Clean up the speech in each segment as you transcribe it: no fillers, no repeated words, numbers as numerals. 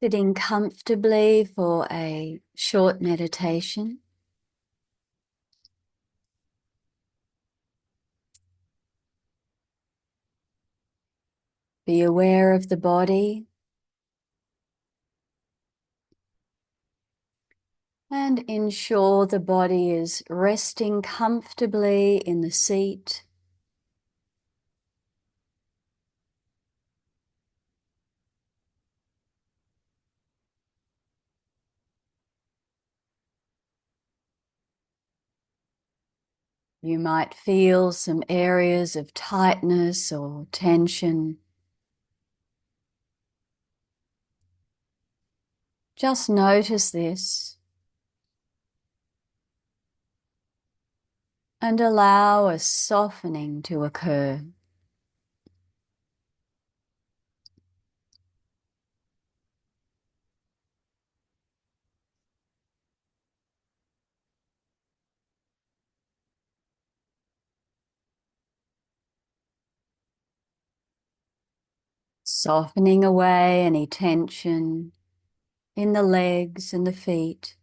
Sitting comfortably for a short meditation. Be aware of the body and ensure the body is resting comfortably in the seat. You might feel some areas of tightness or tension. Just notice this and allow a softening to occur. Softening away any tension in the legs and the feet,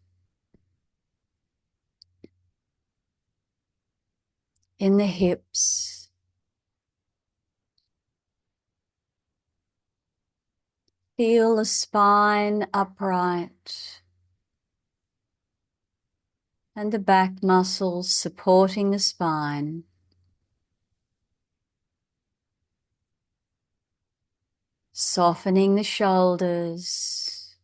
in the hips, feel the spine upright and the back muscles supporting the spine. Softening the shoulders,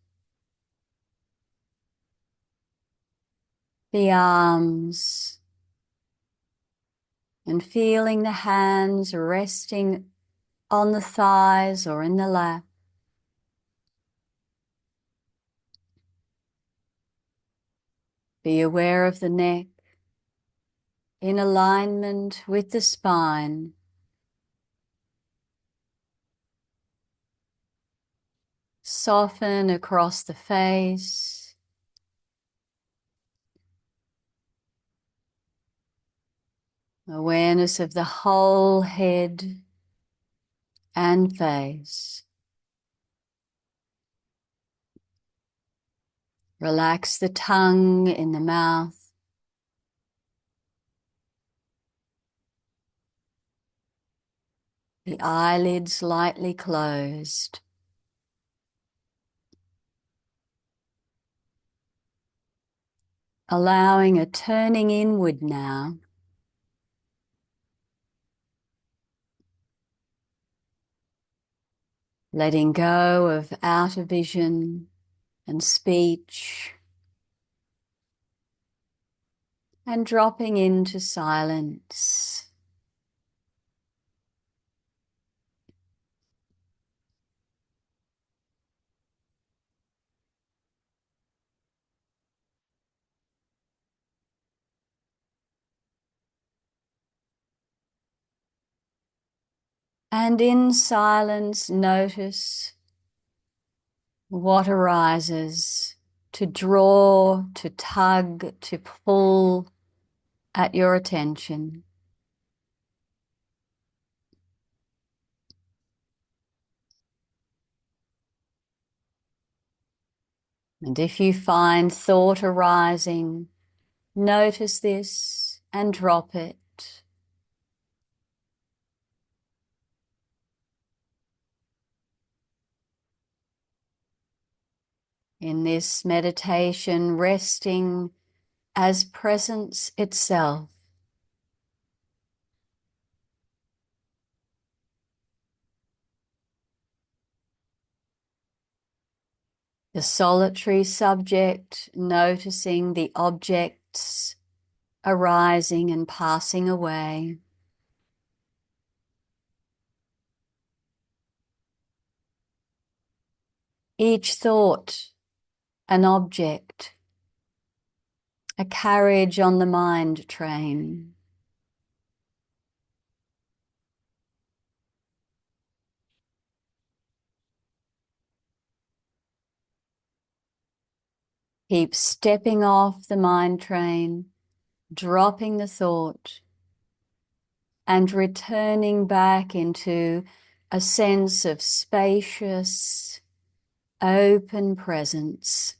the arms, and feeling the hands resting on the thighs or in the lap. Be aware of the neck in alignment with the spine. Soften across the face. Awareness of the whole head and face. Relax the tongue in the mouth. The eyelids lightly closed. Allowing a turning inward now. Letting go of outer vision and speech. And dropping into silence. And in silence, notice what arises to draw, to tug, to pull at your attention. And if you find thought arising, notice this and drop it. In this meditation, resting as presence itself. The solitary subject noticing the objects arising and passing away. Each thought an object, a carriage on the mind train. Keep stepping off the mind train, dropping the thought, and returning back into a sense of spacious, open presence.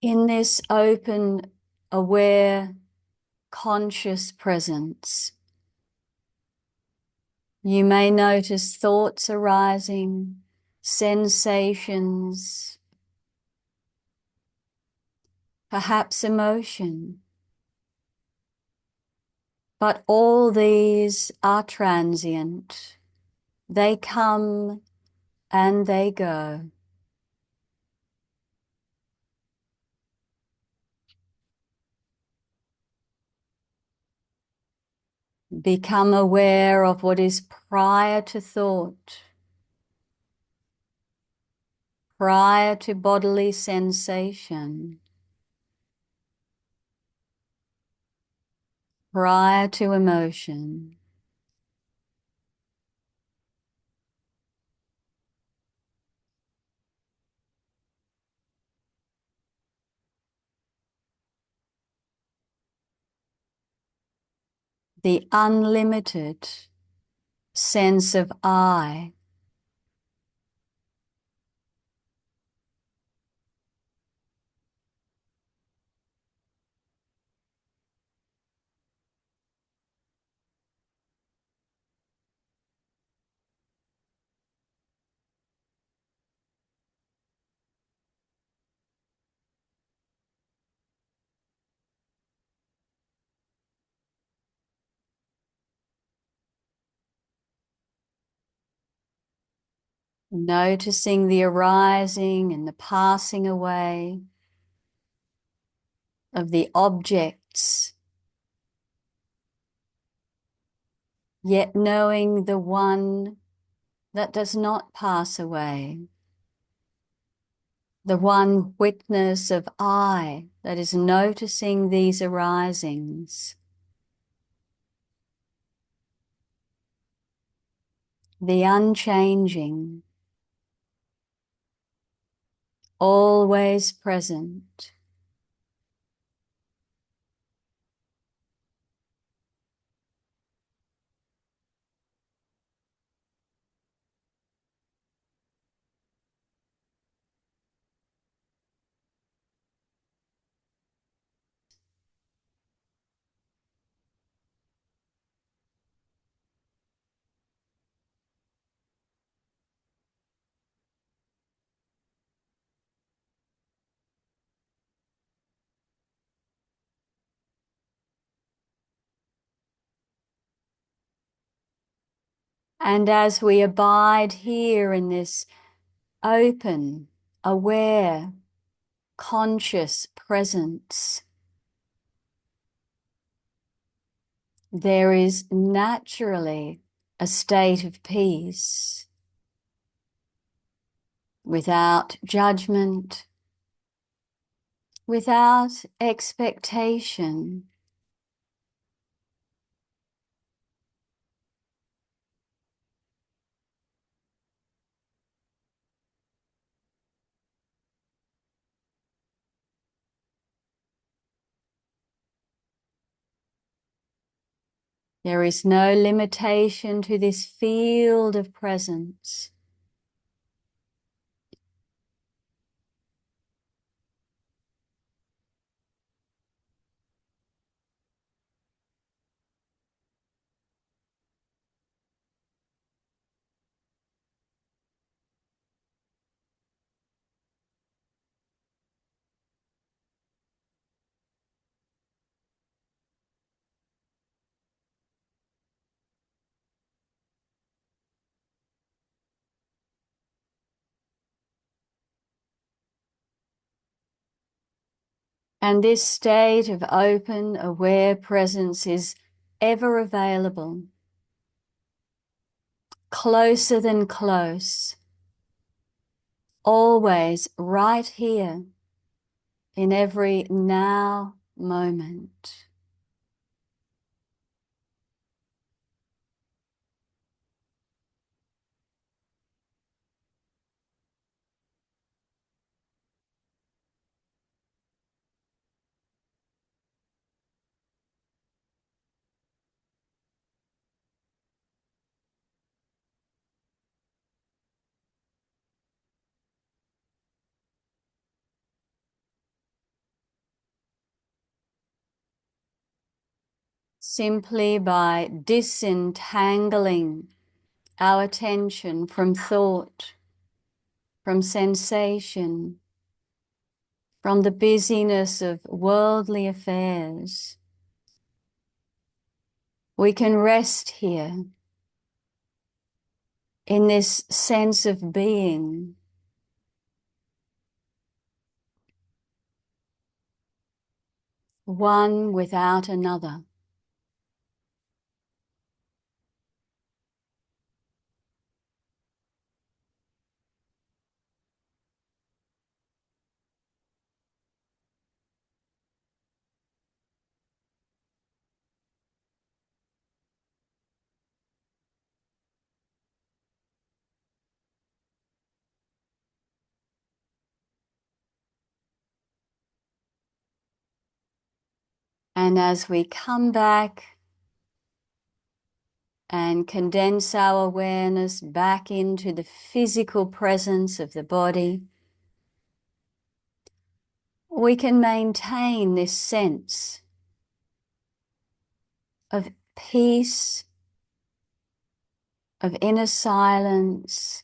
In this open, aware, conscious presence, you may notice thoughts arising, sensations, perhaps emotion. But all these are transient. They come and they go. Become aware of what is prior to thought, prior to bodily sensation, prior to emotion. The unlimited sense of I. Noticing the arising and the passing away of the objects, yet knowing the one that does not pass away, the one witness of I that is noticing these arisings, the unchanging, always present. And as we abide here in this open, aware, conscious presence, there is naturally a state of peace without judgment, without expectation. There is no limitation to this field of presence. And this state of open, aware presence is ever available, closer than close, always right here in every now moment. simply by disentangling our attention from thought, from sensation, from the busyness of worldly affairs. We can rest here in this sense of being, one without another. And as we come back and condense our awareness back into the physical presence of the body, we can maintain this sense of peace, of inner silence,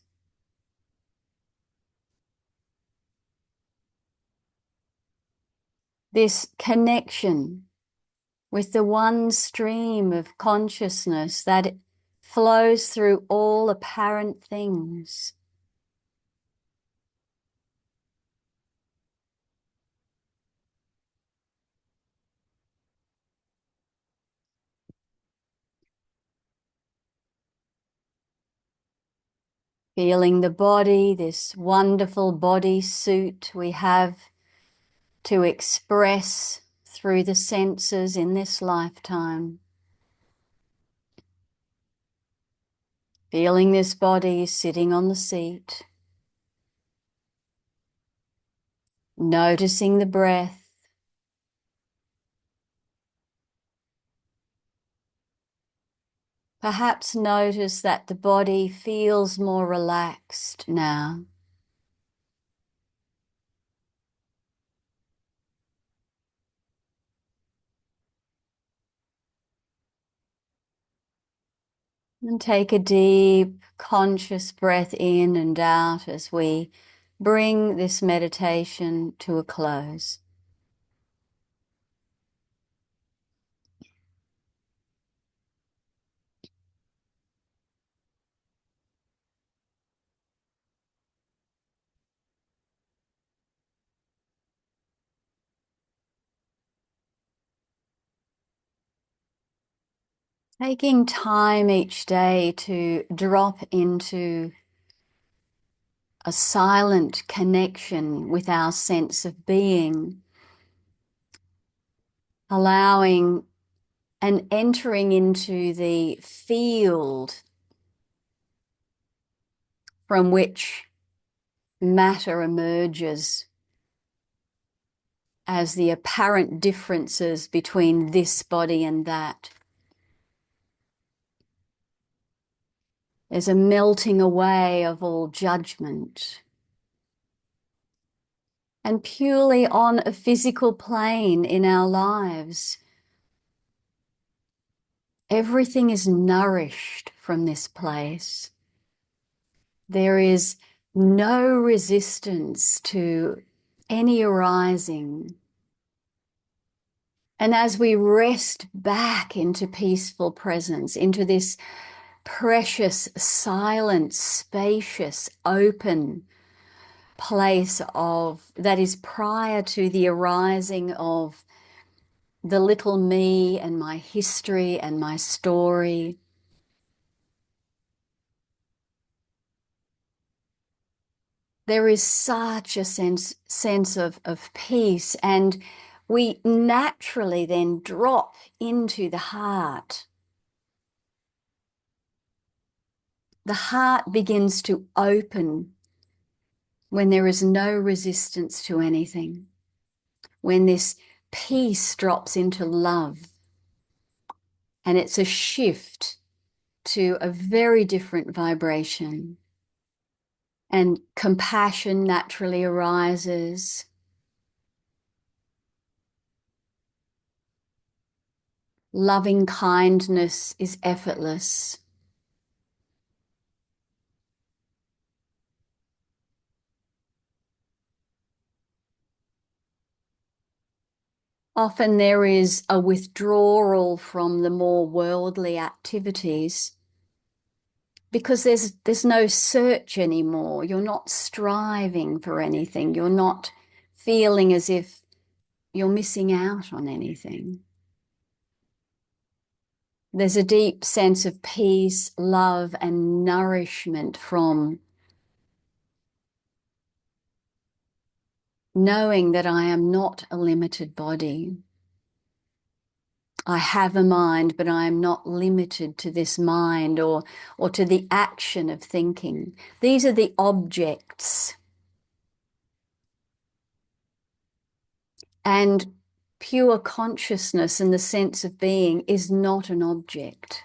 this connection with the one stream of consciousness that flows through all apparent things. Feeling the body, this wonderful body suit we have to express through the senses in this lifetime. Feeling this body sitting on the seat. Noticing the breath. Perhaps notice that the body feels more relaxed now. And take a deep, conscious breath in and out as we bring this meditation to a close. Taking time each day to drop into a silent connection with our sense of being, allowing and entering into the field from which matter emerges as the apparent differences between this body and that. There's a melting away of all judgment. And purely on a physical plane in our lives, everything is nourished from this place. There is no resistance to any arising. And as we rest back into peaceful presence, into this precious, silent, spacious, open place of that is prior to the arising of the little me and my history and my story. There is such a sense of peace, and we naturally then drop into the heart. The heart begins to open when there is no resistance to anything, when this peace drops into love. And it's a shift to a very different vibration. And compassion naturally arises. Loving kindness is effortless. Often there is a withdrawal from the more worldly activities because there's no search anymore. You're not striving for anything. You're not feeling as if you're missing out on anything. There's a deep sense of peace, love, and nourishment from knowing that I am not a limited body. I have a mind, but I am not limited to this mind or to the action of thinking. These are the objects. And pure consciousness and the sense of being is not an object.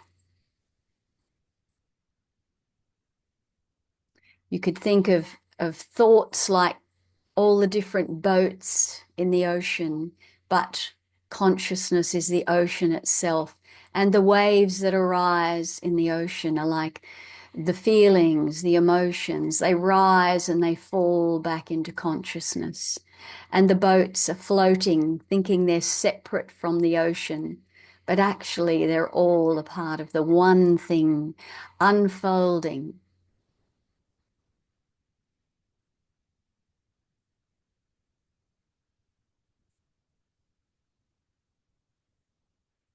You could think of thoughts like all the different boats in the ocean, but consciousness is the ocean itself. And the waves that arise in the ocean are like the feelings, the emotions. They rise and they fall back into consciousness. And the boats are floating, thinking they're separate from the ocean. But actually, they're all a part of the one thing unfolding.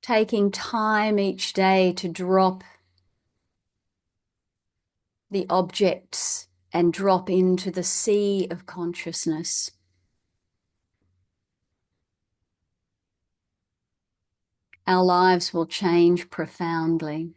Taking time each day to drop the objects and drop into the sea of consciousness. Our lives will change profoundly.